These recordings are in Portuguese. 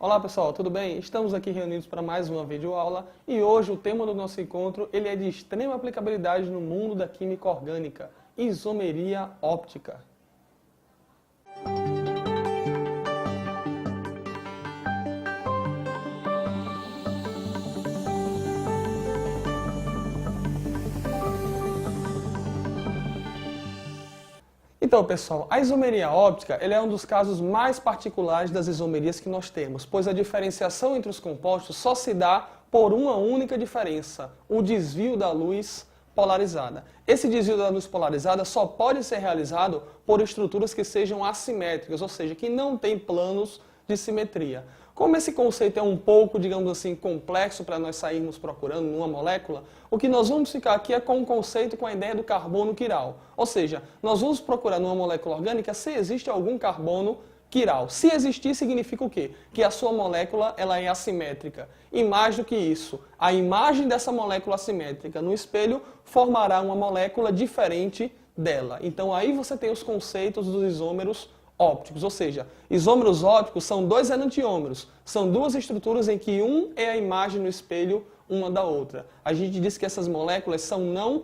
Olá pessoal, tudo bem? Estamos aqui reunidos para mais uma videoaula e hoje o tema do nosso encontro ele é de extrema aplicabilidade no mundo da química orgânica, isomeria óptica. Então, pessoal, a isomeria óptica ele é um dos casos mais particulares das isomerias que nós temos, pois a diferenciação entre os compostos só se dá por uma única diferença, o desvio da luz polarizada. Esse desvio da luz polarizada só pode ser realizado por estruturas que sejam assimétricas, ou seja, que não têm planos de simetria. Como esse conceito é um pouco, digamos assim, complexo para nós sairmos procurando numa molécula, o que nós vamos ficar aqui é com o conceito, com a ideia do carbono quiral. Ou seja, nós vamos procurar numa molécula orgânica se existe algum carbono quiral. Se existir, significa o quê? Que a sua molécula ela é assimétrica. E mais do que isso, a imagem dessa molécula assimétrica no espelho formará uma molécula diferente dela. Então aí você tem os conceitos dos isômeros ópticos, ou seja, isômeros ópticos são dois enantiômeros, são duas estruturas em que um é a imagem no espelho uma da outra. A gente diz que essas moléculas são não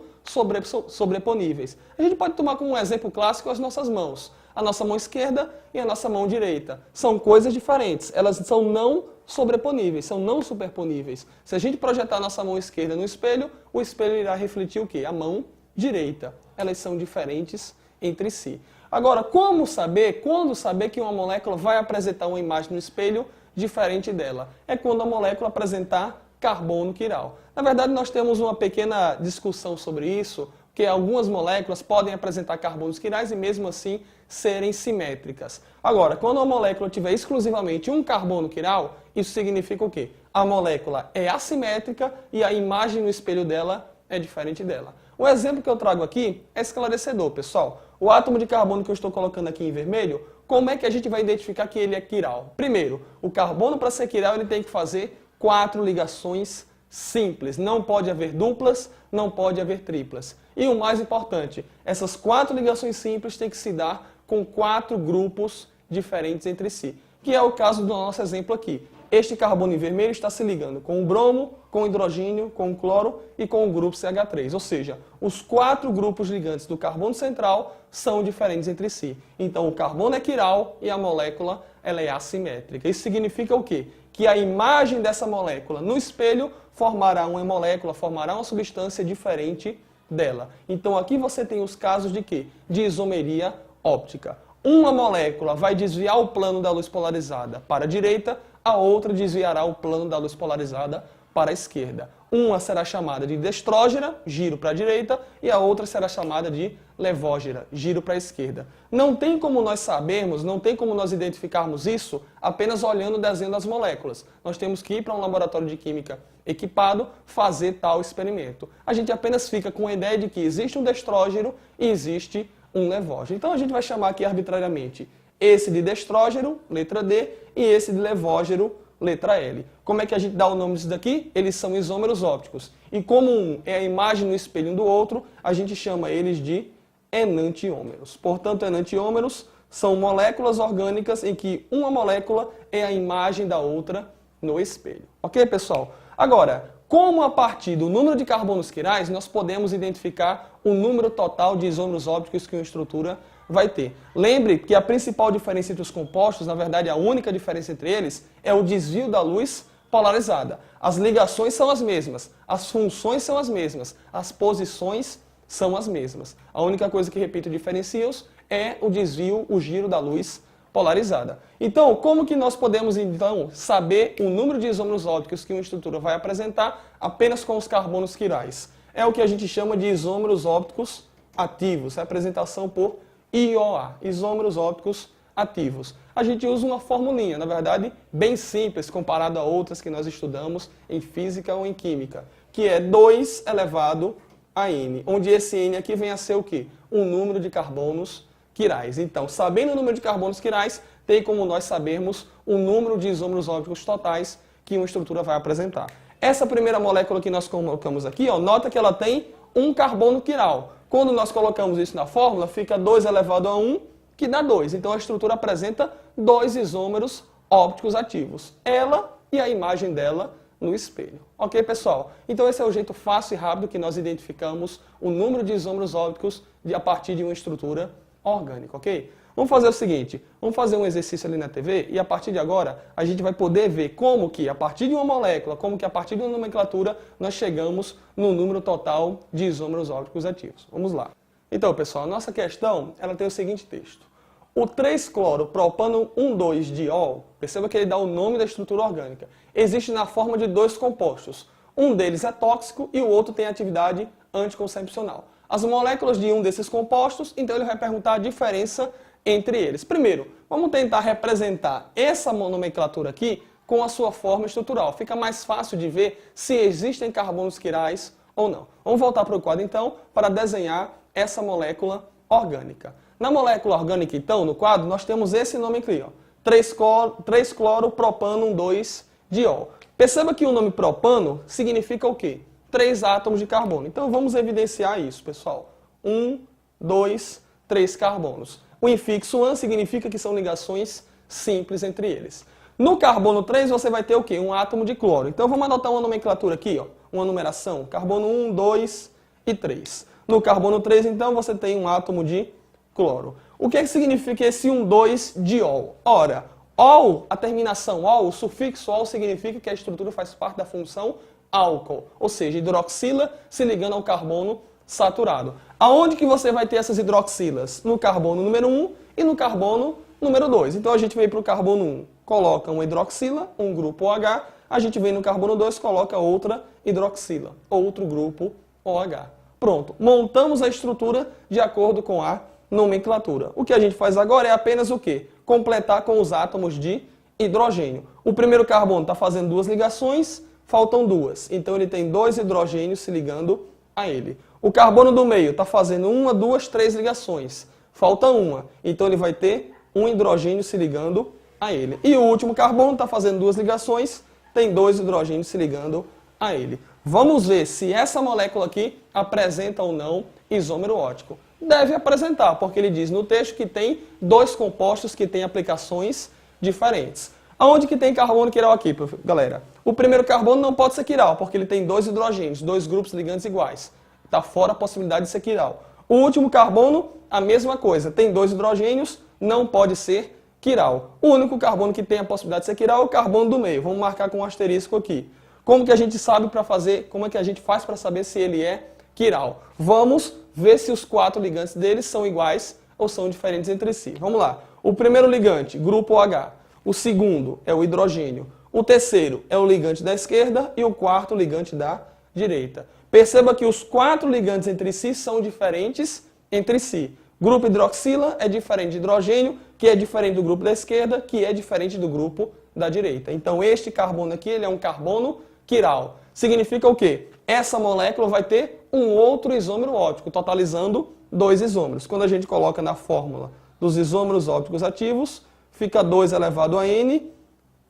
sobreponíveis. A gente pode tomar como um exemplo clássico as nossas mãos. A nossa mão esquerda e a nossa mão direita. São coisas diferentes, elas são não sobreponíveis, são não superponíveis. Se a gente projetar a nossa mão esquerda no espelho, o espelho irá refletir o quê? A mão direita. Elas são diferentes entre si. Agora, como saber, quando saber que uma molécula vai apresentar uma imagem no espelho diferente dela? É quando a molécula apresentar carbono quiral. Na verdade, nós temos uma pequena discussão sobre isso, que algumas moléculas podem apresentar carbonos quirais e mesmo assim serem simétricas. Agora, quando uma molécula tiver exclusivamente um carbono quiral, isso significa o quê? A molécula é assimétrica e a imagem no espelho dela é diferente dela. O exemplo que eu trago aqui é esclarecedor, pessoal. O átomo de carbono que eu estou colocando aqui em vermelho, como é que a gente vai identificar que ele é quiral? Primeiro, o carbono para ser quiral ele tem que fazer 4 ligações simples. Não pode haver duplas, não pode haver triplas. E o mais importante, essas 4 ligações simples têm que se dar com 4 grupos diferentes entre si, que é o caso do nosso exemplo aqui. Este carbono em vermelho está se ligando com o bromo, com o hidrogênio, com o cloro e com o grupo CH3. Ou seja, os 4 grupos ligantes do carbono central são diferentes entre si. Então, o carbono é quiral e a molécula ela é assimétrica. Isso significa o quê? Que a imagem dessa molécula no espelho formará uma molécula, formará uma substância diferente dela. Então, aqui você tem os casos de quê? De isomeria óptica. Uma molécula vai desviar o plano da luz polarizada para a direita, a outra desviará o plano da luz polarizada para a esquerda. Uma será chamada de destrógera, giro para a direita, e a outra será chamada de levógera, giro para a esquerda. Não tem como nós sabermos, não tem como nós identificarmos isso apenas olhando o desenho das moléculas. Nós temos que ir para um laboratório de química equipado fazer tal experimento. A gente apenas fica com a ideia de que existe um destrógero e existe um levógero. Então a gente vai chamar aqui arbitrariamente esse de destrógero, letra D, e esse de levógero, letra L. Como é que a gente dá o nome disso daqui? Eles são isômeros ópticos. E como um é a imagem no espelho um do outro, a gente chama eles de enantiômeros. Portanto, enantiômeros são moléculas orgânicas em que uma molécula é a imagem da outra no espelho. Ok, pessoal? Agora, como a partir do número de carbonos quirais, nós podemos identificar o número total de isômeros ópticos que uma estrutura vai ter. Lembre que a principal diferença entre os compostos, na verdade a única diferença entre eles, é o desvio da luz polarizada. As ligações são as mesmas, as funções são as mesmas, as posições são as mesmas. A única coisa que, repito, diferencia-os é o desvio, o giro da luz polarizada. Então, como que nós podemos então saber o número de isômeros ópticos que uma estrutura vai apresentar apenas com os carbonos quirais? É o que a gente chama de isômeros ópticos ativos, representação por IOA, isômeros ópticos ativos. A gente usa uma formulinha, na verdade, bem simples comparado a outras que nós estudamos em física ou em química, que é 2 elevado a N, onde esse N aqui vem a ser o quê? O número de carbonos quirais. Então, sabendo o número de carbonos quirais, tem como nós sabermos o número de isômeros ópticos totais que uma estrutura vai apresentar. Essa primeira molécula que nós colocamos aqui, ó, nota que ela tem um carbono quiral. Quando nós colocamos isso na fórmula, fica 2 elevado a 1, que dá 2. Então a estrutura apresenta 2 isômeros ópticos ativos. Ela e a imagem dela no espelho. Ok, pessoal? Então esse é o jeito fácil e rápido que nós identificamos o número de isômeros ópticos a partir de uma estrutura orgânica, ok? Vamos fazer o seguinte, vamos fazer um exercício ali na TV e a partir de agora a gente vai poder ver como que a partir de uma molécula, como que a partir de uma nomenclatura nós chegamos no número total de isômeros ópticos ativos. Vamos lá. Então, pessoal, a nossa questão ela tem o seguinte texto. O 3-cloropropano 1,2-diol, perceba que ele dá o nome da estrutura orgânica, existe na forma de dois compostos. Um deles é tóxico e o outro tem atividade anticoncepcional. As moléculas de um desses compostos, então ele vai perguntar a diferença entre eles. Primeiro, vamos tentar representar essa nomenclatura aqui com a sua forma estrutural. Fica mais fácil de ver se existem carbonos quirais ou não. Vamos voltar para o quadro, então, para desenhar essa molécula orgânica. Na molécula orgânica, então, no quadro, nós temos esse nome aqui, ó, 3-cloropropano 1,2-diol. Perceba que o nome propano significa o quê? 3 átomos de carbono. Então, vamos evidenciar isso, pessoal. 1, 2, 3 carbonos. O infixo an significa que são ligações simples entre eles. No carbono 3, você vai ter o quê? Um átomo de cloro. Então, vamos adotar uma nomenclatura aqui, ó, uma numeração. Carbono 1, 2 e 3. No carbono 3, então, você tem um átomo de cloro. O que significa esse 1,2-diol? Ora, ol, a terminação ol, o sufixo ol significa que a estrutura faz parte da função álcool, ou seja, hidroxila se ligando ao carbono saturado. Aonde que você vai ter essas hidroxilas? No carbono número 1 e no carbono número 2. Então a gente vem para o carbono 1, coloca uma hidroxila, um grupo OH, a gente vem no carbono 2, coloca outra hidroxila, outro grupo OH. Pronto, montamos a estrutura de acordo com a nomenclatura. O que a gente faz agora é apenas o quê? Completar com os átomos de hidrogênio. O primeiro carbono está fazendo 2 ligações, faltam 2. Então ele tem 2 hidrogênios se ligando a ele. O carbono do meio está fazendo 1, 2, 3 ligações. Falta 1. Então ele vai ter 1 hidrogênio se ligando a ele. E o último carbono está fazendo 2 ligações, tem 2 hidrogênios se ligando a ele. Vamos ver se essa molécula aqui apresenta ou não isômero óptico. Deve apresentar, porque ele diz no texto que tem 2 compostos que têm aplicações diferentes. Aonde que tem carbono quiral aqui, galera? O primeiro carbono não pode ser quiral, porque ele tem 2 hidrogênios, 2 grupos ligantes iguais. Está fora a possibilidade de ser quiral. O último carbono, a mesma coisa, tem 2 hidrogênios, não pode ser quiral. O único carbono que tem a possibilidade de ser quiral é o carbono do meio. Vamos marcar com um asterisco aqui. Como que a gente sabe para fazer, como é que a gente faz para saber se ele é quiral? Vamos ver se os 4 ligantes deles são iguais ou são diferentes entre si. Vamos lá. O primeiro ligante, grupo OH. O segundo é o hidrogênio. O terceiro é o ligante da esquerda e o quarto ligante da direita. Perceba que os 4 ligantes entre si são diferentes entre si. Grupo hidroxila é diferente de hidrogênio, que é diferente do grupo da esquerda, que é diferente do grupo da direita. Então este carbono aqui ele é um carbono quiral. Significa o quê? Essa molécula vai ter um outro isômero óptico, totalizando 2 isômeros. Quando a gente coloca na fórmula dos isômeros ópticos ativos, fica 2 elevado a n,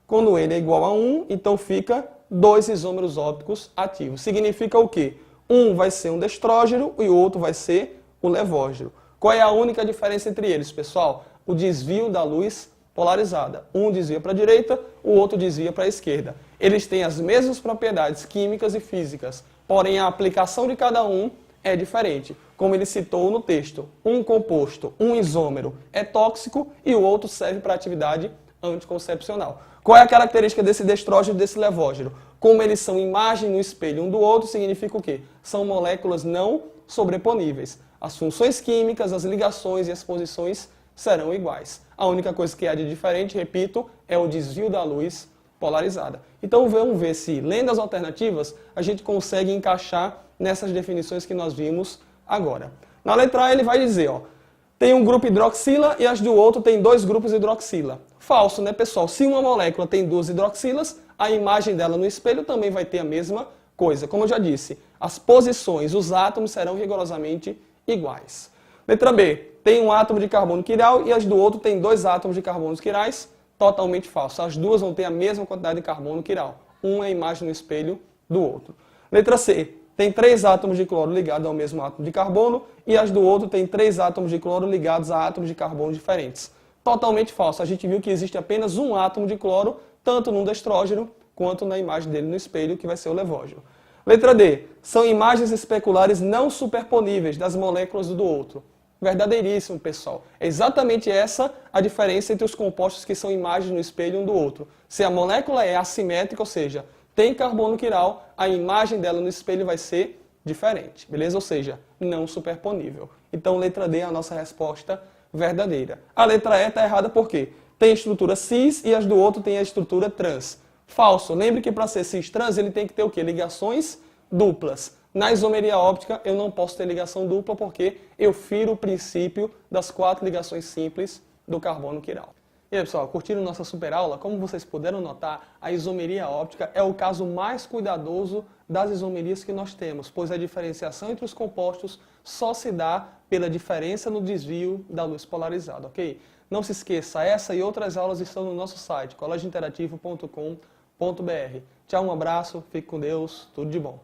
quando n é igual a 1, então fica 2 isômeros ópticos ativos. Significa o quê? Um vai ser um destrógeno e o outro vai ser o levógeno. Qual é a única diferença entre eles, pessoal? O desvio da luz polarizada. Um desvia para a direita, o outro desvia para a esquerda. Eles têm as mesmas propriedades químicas e físicas, porém a aplicação de cada um é diferente. Como ele citou no texto, um composto, um isômero, é tóxico e o outro serve para atividade anticoncepcional. Qual é a característica desse destrógeno e desse levógeno? Como eles são imagem no espelho um do outro, significa o quê? São moléculas não sobreponíveis. As funções químicas, as ligações e as posições serão iguais. A única coisa que há de diferente, repito, é o desvio da luz polarizada. Então vamos ver se, lendo as alternativas, a gente consegue encaixar nessas definições que nós vimos agora. Na letra A ele vai dizer, ó, tem um grupo hidroxila e as do outro tem 2 grupos hidroxila. Falso, né, pessoal? Se uma molécula tem 2 hidroxilas, a imagem dela no espelho também vai ter a mesma coisa. Como eu já disse, as posições, os átomos serão rigorosamente iguais. Letra B, tem um átomo de carbono quiral e as do outro tem 2 átomos de carbonos quirais. Totalmente falso. As duas vão ter a mesma quantidade de carbono quiral. Um é a imagem no espelho do outro. Letra C, tem 3 átomos de cloro ligados ao mesmo átomo de carbono e as do outro tem 3 átomos de cloro ligados a átomos de carbono diferentes. Totalmente falso. A gente viu que existe apenas um átomo de cloro, tanto no destrógeno quanto na imagem dele no espelho, que vai ser o levógeno. Letra D. São imagens especulares não superponíveis das moléculas do outro. Verdadeiríssimo, pessoal. É exatamente essa a diferença entre os compostos que são imagens no espelho um do outro. Se a molécula é assimétrica, ou seja, tem carbono quiral, a imagem dela no espelho vai ser diferente, beleza? Ou seja, não superponível. Então, letra D é a nossa resposta verdadeira. A letra E está errada por quê? Tem estrutura cis e as do outro tem a estrutura trans. Falso. Lembre que para ser cis-trans ele tem que ter o quê? Ligações duplas. Na isomeria óptica eu não posso ter ligação dupla porque eu firo o princípio das 4 ligações simples do carbono quiral. E aí, pessoal, curtiram nossa super aula? Como vocês puderam notar, a isomeria óptica é o caso mais cuidadoso das isomerias que nós temos, pois a diferenciação entre os compostos só se dá pela diferença no desvio da luz polarizada, ok? Não se esqueça, essa e outras aulas estão no nosso site, colégiointerativo.com.br. Tchau, um abraço, fique com Deus, tudo de bom.